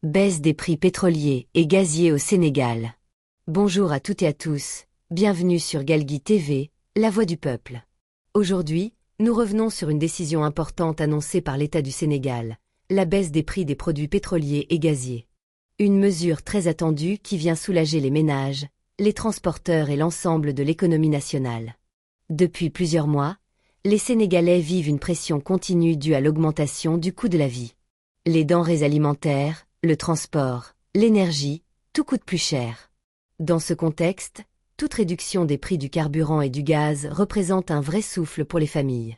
Baisse des prix pétroliers et gaziers au Sénégal. Bonjour à toutes et à tous, bienvenue sur Galgui TV, la voix du peuple. Aujourd'hui, nous revenons sur une décision importante annoncée par l'État du Sénégal, la baisse des prix des produits pétroliers et gaziers. Une mesure très attendue qui vient soulager les ménages, les transporteurs et l'ensemble de l'économie nationale. Depuis plusieurs mois, les Sénégalais vivent une pression continue due à l'augmentation du coût de la vie. Les denrées alimentaires, le transport, l'énergie, tout coûte plus cher. Dans ce contexte, toute réduction des prix du carburant et du gaz représente un vrai souffle pour les familles.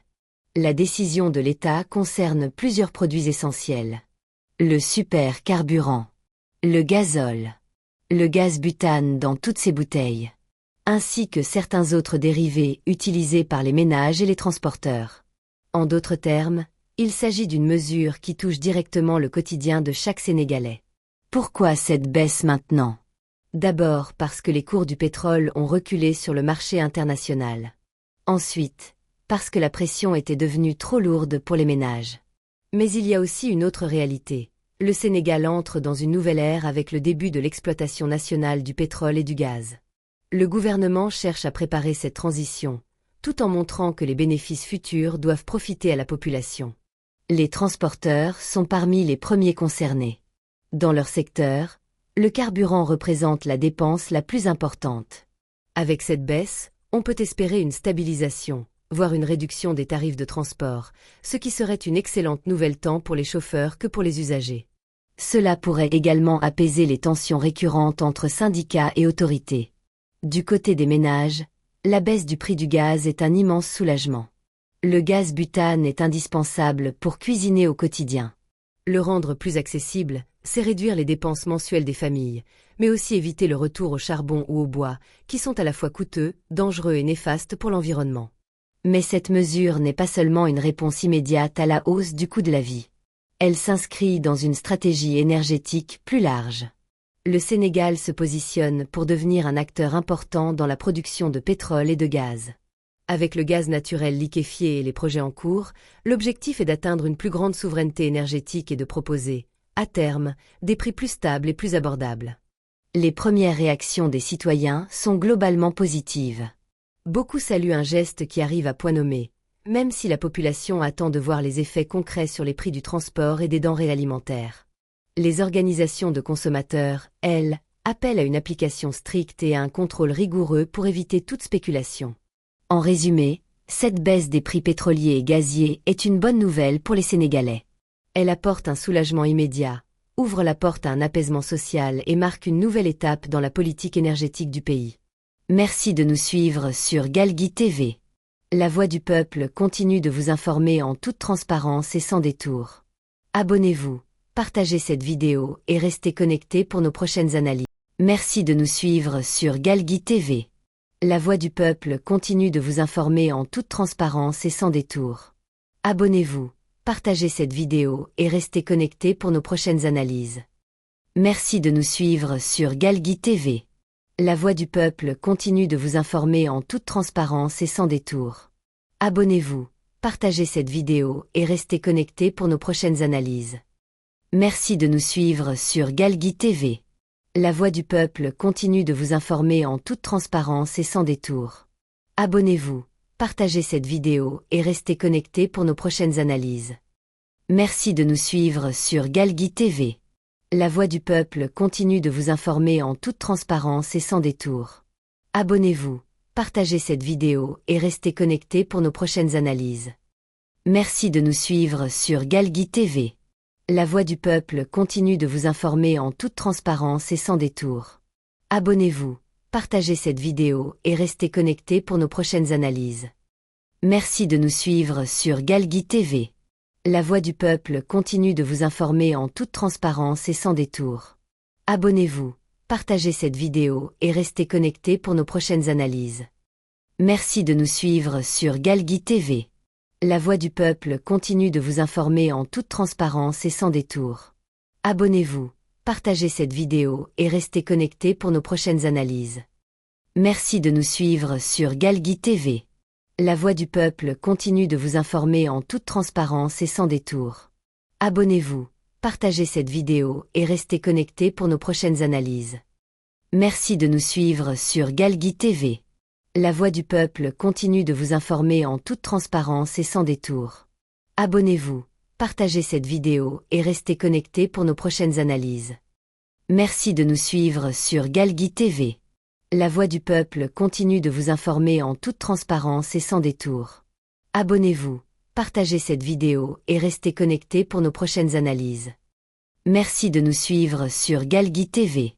La décision de l'État concerne plusieurs produits essentiels. Le super carburant, le gazole, le gaz butane dans toutes ses bouteilles, ainsi que certains autres dérivés utilisés par les ménages et les transporteurs. En d'autres termes, il s'agit d'une mesure qui touche directement le quotidien de chaque Sénégalais. Pourquoi cette baisse maintenant? D'abord parce que les cours du pétrole ont reculé sur le marché international. Ensuite, parce que la pression était devenue trop lourde pour les ménages. Mais il y a aussi une autre réalité. Le Sénégal entre dans une nouvelle ère avec le début de l'exploitation nationale du pétrole et du gaz. Le gouvernement cherche à préparer cette transition, tout en montrant que les bénéfices futurs doivent profiter à la population. Les transporteurs sont parmi les premiers concernés. Dans leur secteur, le carburant représente la dépense la plus importante. Avec cette baisse, on peut espérer une stabilisation, voire une réduction des tarifs de transport, ce qui serait une excellente nouvelle tant pour les chauffeurs que pour les usagers. Cela pourrait également apaiser les tensions récurrentes entre syndicats et autorités. Du côté des ménages, la baisse du prix du gaz est un immense soulagement. Le gaz butane est indispensable pour cuisiner au quotidien. Le rendre plus accessible, c'est réduire les dépenses mensuelles des familles, mais aussi éviter le retour au charbon ou au bois, qui sont à la fois coûteux, dangereux et néfastes pour l'environnement. Mais cette mesure n'est pas seulement une réponse immédiate à la hausse du coût de la vie. Elle s'inscrit dans une stratégie énergétique plus large. Le Sénégal se positionne pour devenir un acteur important dans la production de pétrole et de gaz. Avec le gaz naturel liquéfié et les projets en cours, l'objectif est d'atteindre une plus grande souveraineté énergétique et de proposer, à terme, des prix plus stables et plus abordables. Les premières réactions des citoyens sont globalement positives. Beaucoup saluent un geste qui arrive à point nommé, même si la population attend de voir les effets concrets sur les prix du transport et des denrées alimentaires. Les organisations de consommateurs, elles, appellent à une application stricte et à un contrôle rigoureux pour éviter toute spéculation. En résumé, cette baisse des prix pétroliers et gaziers est une bonne nouvelle pour les Sénégalais. Elle apporte un soulagement immédiat, ouvre la porte à un apaisement social et marque une nouvelle étape dans la politique énergétique du pays. Merci de nous suivre sur Galgui TV. La voix du peuple continue de vous informer en toute transparence et sans détour. Abonnez-vous, partagez cette vidéo et restez connectés pour nos prochaines analyses. Merci de nous suivre sur Galgui TV. La voix du peuple continue de vous informer en toute transparence et sans détour. Abonnez-vous, partagez cette vidéo et restez connectés pour nos prochaines analyses. Merci de nous suivre sur Galgui TV. La voix du peuple continue de vous informer en toute transparence et sans détour. Abonnez-vous, partagez cette vidéo et restez connectés pour nos prochaines analyses. Merci de nous suivre sur Galgui TV. La voix du peuple continue de vous informer en toute transparence et sans détour. Abonnez-vous, partagez cette vidéo et restez connectés pour nos prochaines analyses. Merci de nous suivre sur Galgui TV. La voix du peuple continue de vous informer en toute transparence et sans détour. Abonnez-vous, partagez cette vidéo et restez connectés pour nos prochaines analyses. Merci de nous suivre sur Galgui TV. La voix du peuple continue de vous informer en toute transparence et sans détour. Abonnez-vous, partagez cette vidéo et restez connectés pour nos prochaines analyses. Merci de nous suivre sur Galgui TV. La voix du peuple continue de vous informer en toute transparence et sans détour. Abonnez-vous, partagez cette vidéo et restez connectés pour nos prochaines analyses. Merci de nous suivre sur Galgui TV. La voix du peuple continue de vous informer en toute transparence et sans détour. Abonnez-vous, partagez cette vidéo et restez connectés pour nos prochaines analyses. Merci de nous suivre sur Galgui TV. La voix du peuple continue de vous informer en toute transparence et sans détour. Abonnez-vous, partagez cette vidéo et restez connectés pour nos prochaines analyses. Merci de nous suivre sur Galgui TV. La Voix du Peuple continue de vous informer en toute transparence et sans détour. Abonnez-vous, partagez cette vidéo et restez connectés pour nos prochaines analyses. Merci de nous suivre sur Galgui TV. La Voix du Peuple continue de vous informer en toute transparence et sans détour. Abonnez-vous, partagez cette vidéo et restez connectés pour nos prochaines analyses. Merci de nous suivre sur Galgui TV.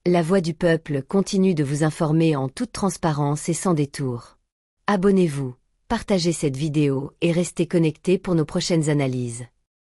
La Voix du Peuple continue de vous informer en toute transparence et sans détour. Abonnez-vous, partagez cette vidéo et restez connectés pour nos prochaines analyses.